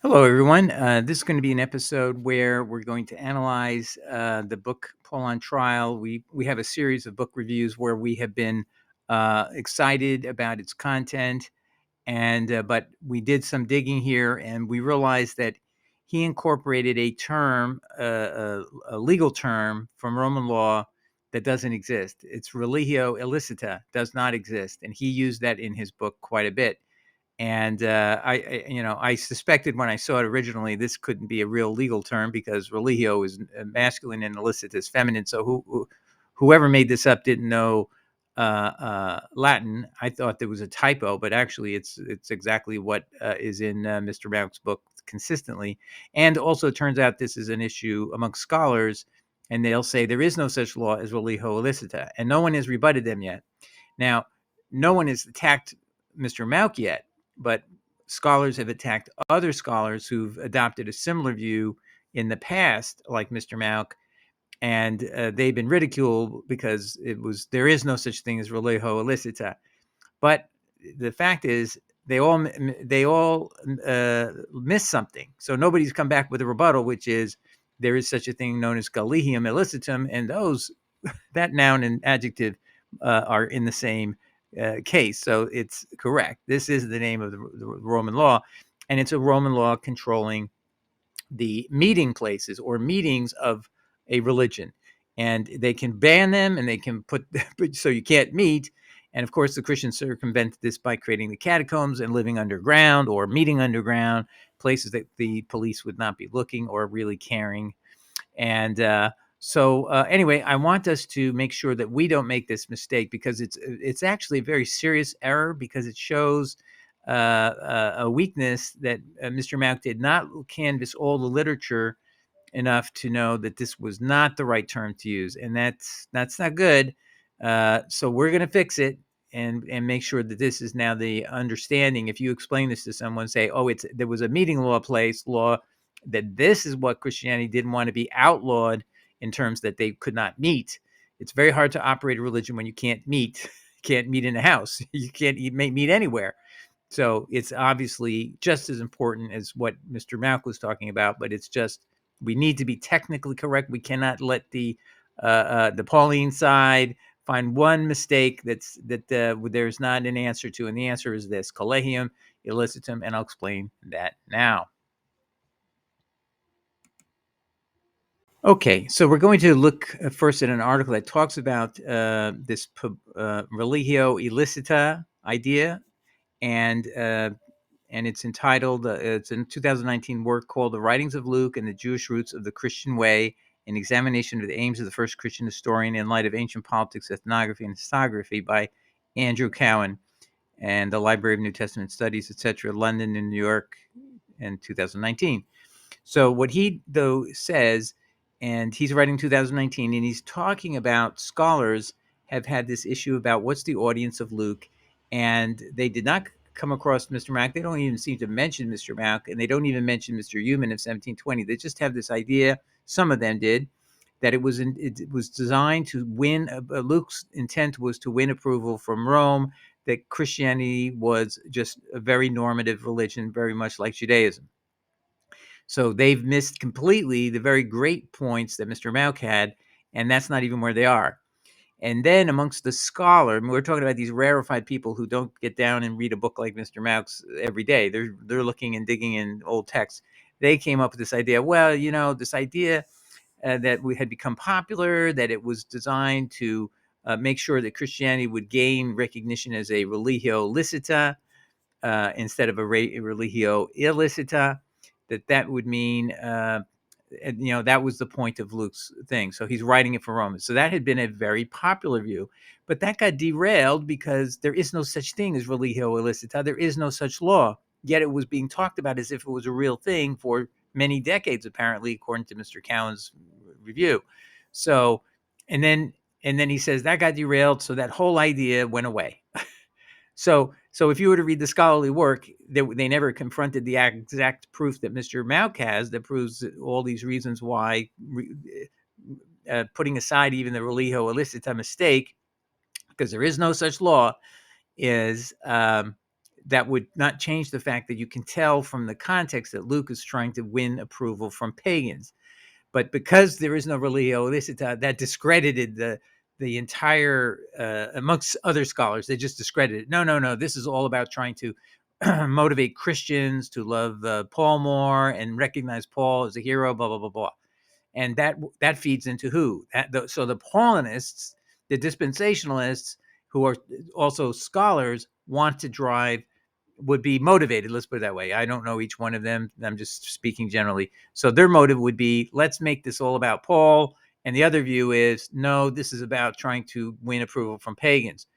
Hello, everyone. This is going to be an episode where we're going to analyze the book Paul on Trial. We have a series of book reviews where we have been excited about its content, and but we did some digging here, and we realized that he incorporated a term, a legal term from Roman law that doesn't exist. It's Religio Illicita, does not exist, and he used that in his book quite a bit. And I suspected when I saw it originally, this couldn't be a real legal term because religio is masculine and illicit is feminine. So whoever made this up didn't know Latin. I thought there was a typo, but actually it's exactly what is in Mr. Mauck's book consistently. And also, it turns out this is an issue among scholars, and they'll say there is no such law as religio illicita, and no one has rebutted them yet. Now, no one has attacked Mr. Mauck yet, but scholars have attacked other scholars who've adopted a similar view in the past, like Mr. Mauck, and they've been ridiculed because there is no such thing as religio illicita. But the fact is, they all miss something. So nobody's come back with a rebuttal, which is there is such a thing known as Collegium, Illicitum, and that noun and adjective are in the same case. So it's correct. This is the name of the Roman law, and it's a Roman law controlling the meeting places or meetings of a religion. And they can ban them and they can put, so you can't meet. And of course, the Christians circumvented this by creating the catacombs and living underground or meeting underground, places that the police would not be looking or really caring. And anyway, I want us to make sure that we don't make this mistake because it's actually a very serious error because it shows a weakness that Mr. Mauck did not canvass all the literature enough to know that this was not the right term to use, and that's not good. So we're going to fix it and make sure that this is now the understanding. If you explain this to someone, say, "Oh, there was a meeting law that this is what Christianity didn't want to be outlawed in terms that they could not meet." It's very hard to operate a religion when you can't meet. You can't meet in a house. You can't meet anywhere. So it's obviously just as important as what Mr. Mauck was talking about, but it's just we need to be technically correct. We cannot let the Pauline side find one mistake that there's not an answer to, and the answer is this: Collegium, Illicitum, and I'll explain that now. Okay, so we're going to look first at an article that talks about this religio illicita idea, and it's entitled, it's a 2019 work called The Writings of Luke and the Jewish Roots of the Christian Way, an examination of the aims of the first Christian historian in light of ancient politics, ethnography, and historiography by Andrew Cowan and the Library of New Testament Studies, etc., London and New York in 2019. So what he, though, says, and he's writing 2019, and he's talking about scholars have had this issue about what's the audience of Luke, and they did not come across Mr. Mauck. They don't even seem to mention Mr. Mauck, and they don't even mention Mr. Human of 1720. They just have this idea, some of them did, that it was designed to win. Luke's intent was to win approval from Rome, that Christianity was just a very normative religion, very much like Judaism. So they've missed completely the very great points that Mr. Mauck had, and that's not even where they are. And then amongst the scholar, I mean, we're talking about these rarefied people who don't get down and read a book like Mr. Mauck's every day. They're looking and digging in old texts. They came up with this idea. Well, this idea that we had become popular, that it was designed to make sure that Christianity would gain recognition as a religio licita instead of a religio illicita, that would mean, that was the point of Luke's thing. So he's writing it for Romans. So that had been a very popular view, but that got derailed because there is no such thing as religio illicita. There is no such law. Yet it was being talked about as if it was a real thing for many decades, apparently, according to Mr. Cowan's review. So, and then he says that got derailed. So that whole idea went away. So if you were to read the scholarly work, they never confronted the exact proof that Mr. Mauck has that proves all these reasons why, putting aside even the religio illicita mistake, because there is no such law, is that would not change the fact that you can tell from the context that Luke is trying to win approval from pagans. But because there is no Religio Illicita, that discredited the entire, amongst other scholars, they just discredited. No, no, no. This is all about trying to motivate Christians to love Paul more and recognize Paul as a hero. Blah blah blah blah. And that feeds into who? So the Paulinists, the dispensationalists, who are also scholars, want to drive, would be motivated. Let's put it that way. I don't know each one of them. I'm just speaking generally. So their motive would be, let's make this all about Paul. And the other view is, no, this is about trying to win approval from pagans.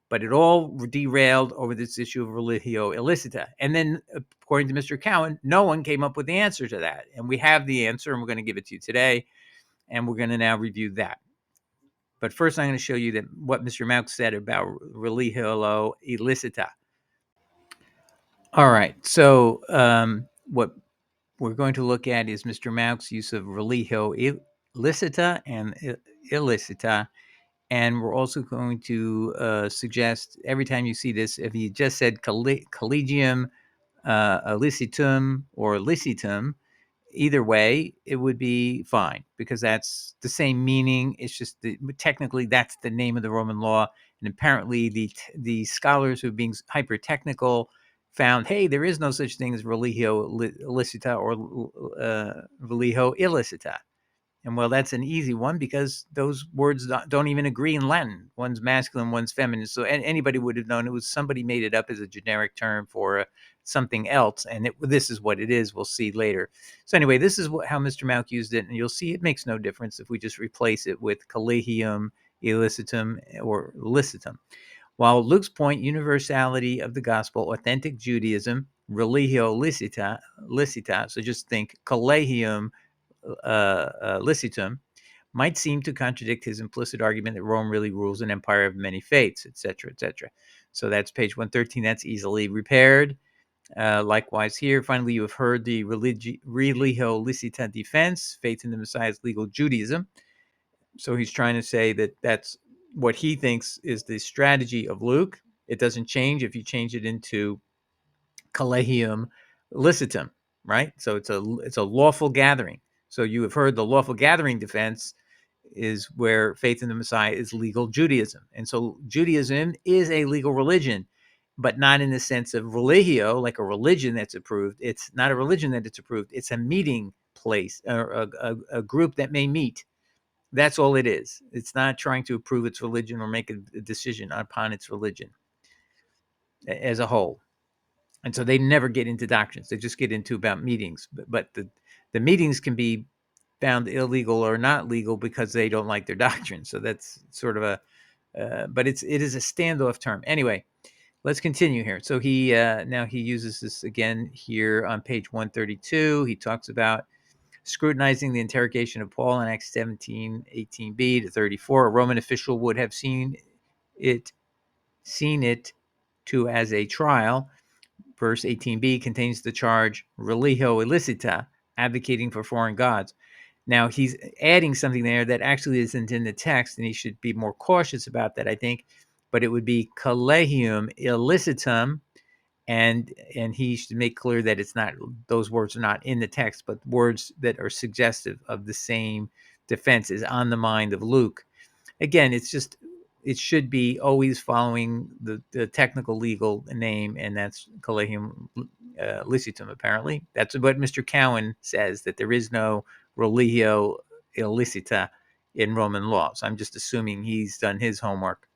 But it all derailed over this issue of religio illicita. And then, according to Mr. Cowan, no one came up with the answer to that. And we have the answer, and we're going to give it to you today. And we're going to now review that. But first, I'm going to show you that what Mr. Mauck said about religio illicita. All right. So what we're going to look at is Mr. Mauck's use of religio illicita and illicita. And we're also going to suggest every time you see this, if you just said collegium, illicitum, or licitum, either way, it would be fine because that's the same meaning. It's just technically that's the name of the Roman law. And apparently the scholars who are being hyper technical found, hey, there is no such thing as religio illicita or religio illicita. And well, that's an easy one because those words don't even agree in Latin. One's masculine, one's feminine. So anybody would have known it was somebody made it up as a generic term for something else. And this is what it is. We'll see later. So anyway, this is how Mr. Mauck used it. And you'll see it makes no difference if we just replace it with collegium, illicitum, or licitum. While Luke's point, universality of the gospel, authentic Judaism, religio licita. So just think collegium, licitum, might seem to contradict his implicit argument that Rome really rules an empire of many faiths, etc., etc. So that's page 113. That's easily repaired. Likewise here, finally, you have heard the religio licita defense, faith in the Messiah's legal Judaism. So he's trying to say that that's what he thinks is the strategy of Luke. It doesn't change if you change it into collegium licitum, right? So it's a lawful gathering. So you have heard the lawful gathering defense is where faith in the Messiah is legal Judaism. And so Judaism is a legal religion, but not in the sense of religio, like a religion that's approved. It's not a religion that it's approved. It's a meeting place, or a group that may meet. That's all it is. It's not trying to approve its religion or make a decision upon its religion as a whole. And so they never get into doctrines. They just get into about meetings. But the meetings can be found illegal or not legal because they don't like their doctrine. So that's sort of but it is a standoff term. Anyway, let's continue here. So he now he uses this again here on page 132. He talks about scrutinizing the interrogation of Paul in Acts 17, 18b to 34. A Roman official would have seen it to as a trial. Verse 18b contains the charge religio illicita, advocating for foreign gods. Now, he's adding something there that actually isn't in the text, and he should be more cautious about that, I think. But it would be collegium illicitum, and he should make clear that it's not, those words are not in the text, but words that are suggestive of the same defense is on the mind of Luke. Again, it should be always following the technical legal name, and that's Collegium Licitum, apparently. That's what Mr. Cowan says, that there is no religio illicita in Roman law. So I'm just assuming he's done his homework.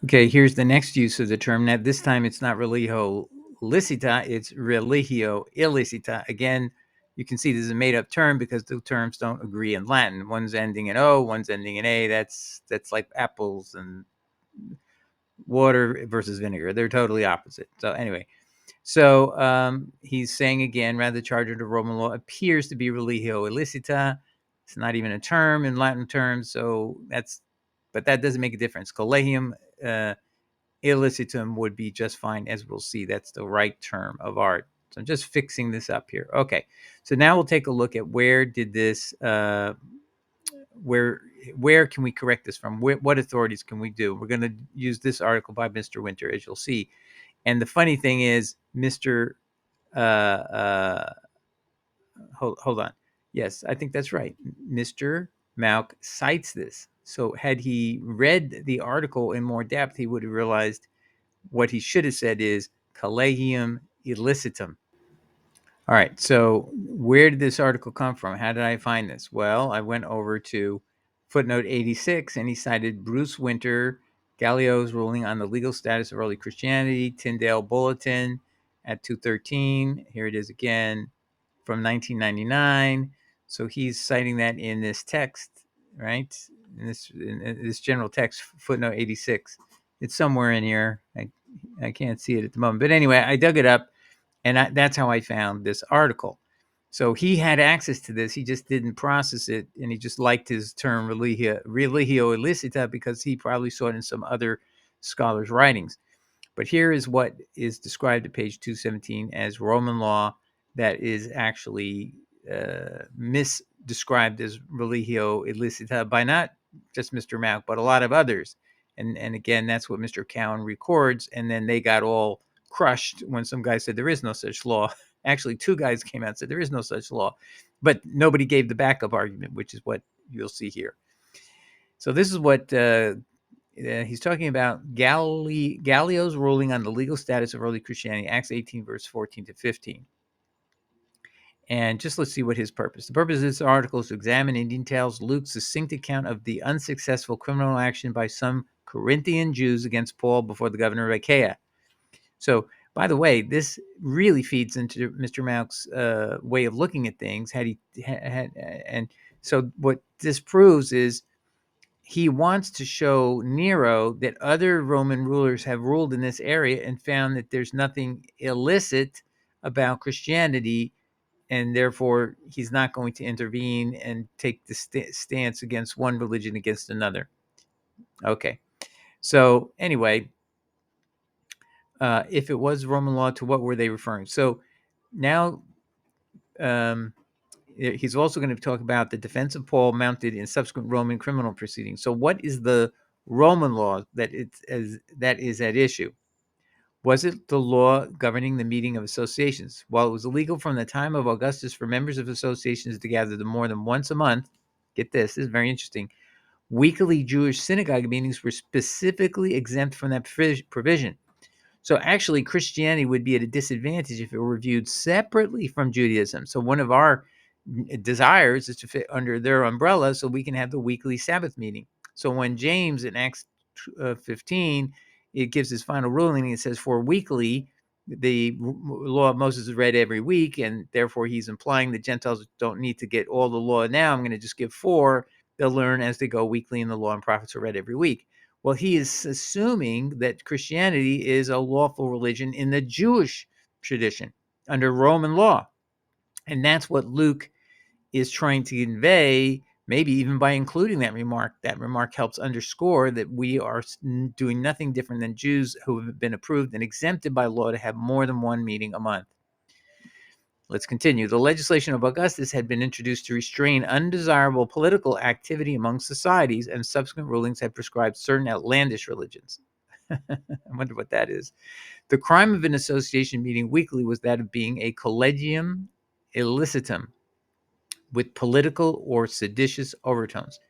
Okay, here's the next use of the term. Now, this time it's not religio licita, it's religio illicita. Again, you can see this is a made-up term because the terms don't agree in Latin. One's ending in O, one's ending in A. That's like apples and water versus vinegar. They're totally opposite. So anyway, he's saying again, rather the charge of the Roman law appears to be religio illicita. It's not even a term in Latin terms, but that doesn't make a difference. Collegium illicitum would be just fine, as we'll see. That's the right term of art. So I'm just fixing this up here. Okay, so now we'll take a look at where did this, where can we correct this from? What authorities can we do? We're going to use this article by Mr. Winter, as you'll see. And the funny thing is, Mr. Uh, uh, hold on. Yes, I think that's right. Mr. Mauck cites this. So had he read the article in more depth, he would have realized what he should have said is Collegium Illicitum. All right. So where did this article come from? How did I find this? Well, I went over to footnote 86 and he cited Bruce Winter, Gallio's ruling on the legal status of early Christianity, Tyndale Bulletin at 213. Here it is again from 1999. So he's citing that in this text, right? In this general text, footnote 86. It's somewhere in here. I can't see it at the moment. But anyway, I dug it up and that's how I found this article. So he had access to this. He just didn't process it. And he just liked his term religio illicita because he probably saw it in some other scholars' writings. But here is what is described at page 217 as Roman law that is actually misdescribed as religio illicita by not just Mr. Mauck, but a lot of others. And again, that's what Mr. Cowan records. And then they got all crushed when some guy said there is no such law. Actually, two guys came out and said there is no such law. But nobody gave the backup argument, which is what you'll see here. So this is what he's talking about Gallio's ruling on the legal status of early Christianity, Acts 18, verse 14 to 15. And just let's see what his purpose. The purpose of this article is to examine in details Luke's succinct account of the unsuccessful criminal action by some Corinthian Jews against Paul before the governor of Achaia. So, by the way, this really feeds into Mr. Mauck's way of looking at things. And so what this proves is he wants to show Nero that other Roman rulers have ruled in this area and found that there's nothing illicit about Christianity, and therefore he's not going to intervene and take the stance against one religion against another. Okay. So anyway, if it was Roman law, to what were they referring? So now he's also going to talk about the defense of Paul mounted in subsequent Roman criminal proceedings. So what is the Roman law that is at issue? Was it the law governing the meeting of associations? While it was illegal from the time of Augustus for members of associations to gather more than once a month, get this is very interesting, weekly Jewish synagogue meetings were specifically exempt from that provision. So actually, Christianity would be at a disadvantage if it were viewed separately from Judaism. So one of our desires is to fit under their umbrella so we can have the weekly Sabbath meeting. So when James in Acts 15, it gives his final ruling, it says for weekly, the law of Moses is read every week, and therefore he's implying the Gentiles don't need to get all the law now. I'm going to just give 4. They'll learn as they go weekly, and the law and prophets are read every week. Well, he is assuming that Christianity is a lawful religion in the Jewish tradition under Roman law. And that's what Luke is trying to convey, maybe even by including that remark. That remark helps underscore that we are doing nothing different than Jews who have been approved and exempted by law to have more than one meeting a month. Let's continue. The legislation of Augustus had been introduced to restrain undesirable political activity among societies, and subsequent rulings had prescribed certain outlandish religions. I wonder what that is. The crime of an association meeting weekly was that of being a Collegium Illicitum with political or seditious overtones.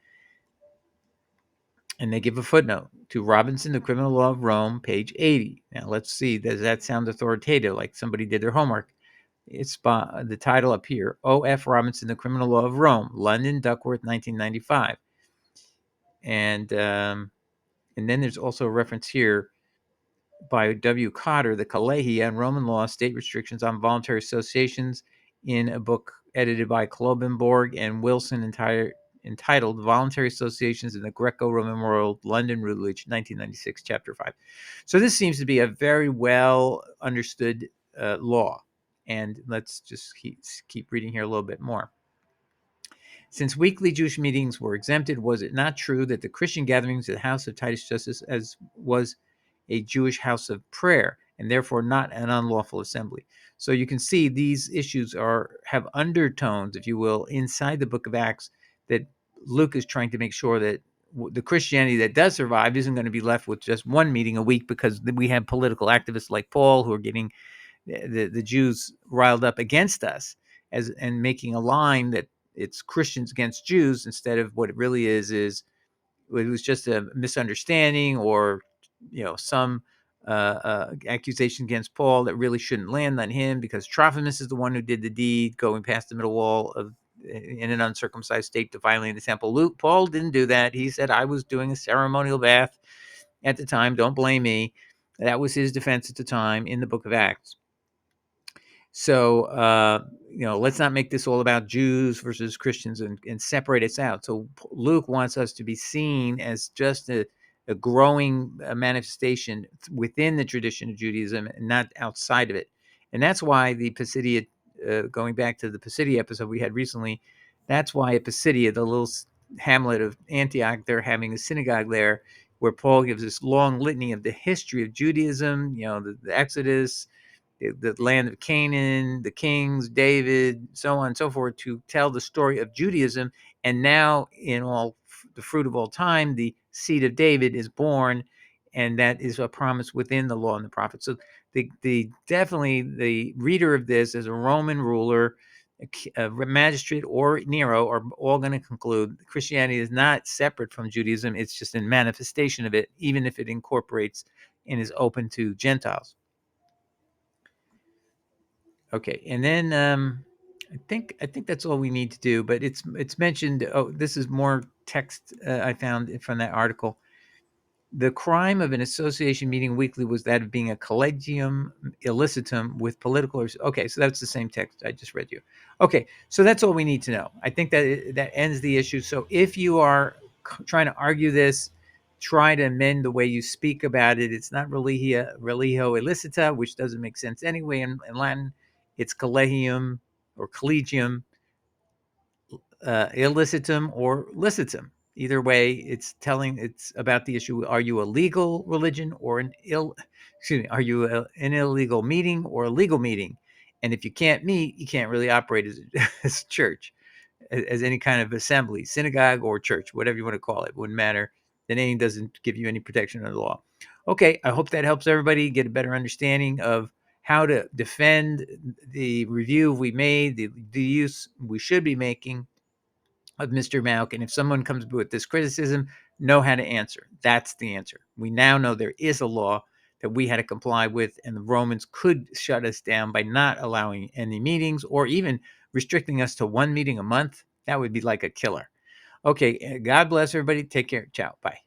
And they give a footnote to Robinson, The Criminal Law of Rome, page 80. Now, let's see. Does that sound authoritative, like somebody did their homework? It's by the title up here, O.F. Robinson, The Criminal Law of Rome, London, Duckworth, 1995. And then there's also a reference here by W. Cotter, The Collegia and Roman Law, State Restrictions on Voluntary Associations, in a book edited by Klobenborg and Wilson entitled Voluntary Associations in the Greco-Roman World, London Routledge, 1996, Chapter 5. So this seems to be a very well understood law. And let's just keep reading here a little bit more. Since weekly Jewish meetings were exempted, was it not true that the Christian gatherings at the house of Titus Justus was a Jewish house of prayer, and therefore not an unlawful assembly? So you can see these issues have undertones, if you will, inside the book of Acts that Luke is trying to make sure that the Christianity that does survive isn't going to be left with just one meeting a week, because we have political activists like Paul who are getting the Jews riled up against us, and making a line that it's Christians against Jews, instead of what it really is it was just a misunderstanding, or some accusation against Paul that really shouldn't land on him, because Trophimus is the one who did the deed, going past the middle wall of in an uncircumcised state, defiling the temple. Paul didn't do that. He said, I was doing a ceremonial bath at the time. Don't blame me. That was his defense at the time in the book of Acts. So, let's not make this all about Jews versus Christians, and separate us out. So Luke wants us to be seen as just a growing manifestation within the tradition of Judaism, and not outside of it. And that's why the Pisidia, going back to the Pisidia episode we had recently, that's why at Pisidia, the little hamlet of Antioch, they're having a synagogue there, where Paul gives this long litany of the history of Judaism, the Exodus, the land of Canaan, the kings, David, so on and so forth, to tell the story of Judaism. And now, in all the fruit of all time, the seed of David is born, and that is a promise within the law and the prophets. So the definitely the reader of this, as a Roman ruler, a magistrate, or Nero, are all going to conclude Christianity is not separate from Judaism. It's just a manifestation of it, even if it incorporates and is open to Gentiles. Okay, and then I think that's all we need to do. But it's mentioned. Oh, this is more text I found from that article. The crime of an association meeting weekly was that of being a Collegium Illicitum with political. Okay, so that's the same text I just read you. Okay, so that's all we need to know. I think that ends the issue. So if you are trying to argue this, try to amend the way you speak about it. It's not Religio Illicita, which doesn't make sense anyway in Latin. It's Collegium or Collegium Illicitum or Licitum. Either way, it's about the issue: are you a legal religion or are you an illegal meeting or a legal meeting? And if you can't meet, you can't really operate as a church, as any kind of assembly, synagogue, or church, whatever you want to call it. Wouldn't matter. The name doesn't give you any protection under the law. Okay, I hope that helps everybody get a better understanding of how to defend the review we made, the use we should be making of Mr. Mauck. And if someone comes with this criticism, know how to answer. That's the answer. We now know there is a law that we had to comply with, and the Romans could shut us down by not allowing any meetings, or even restricting us to one meeting a month. That would be like a killer. Okay, God bless everybody. Take care. Ciao. Bye.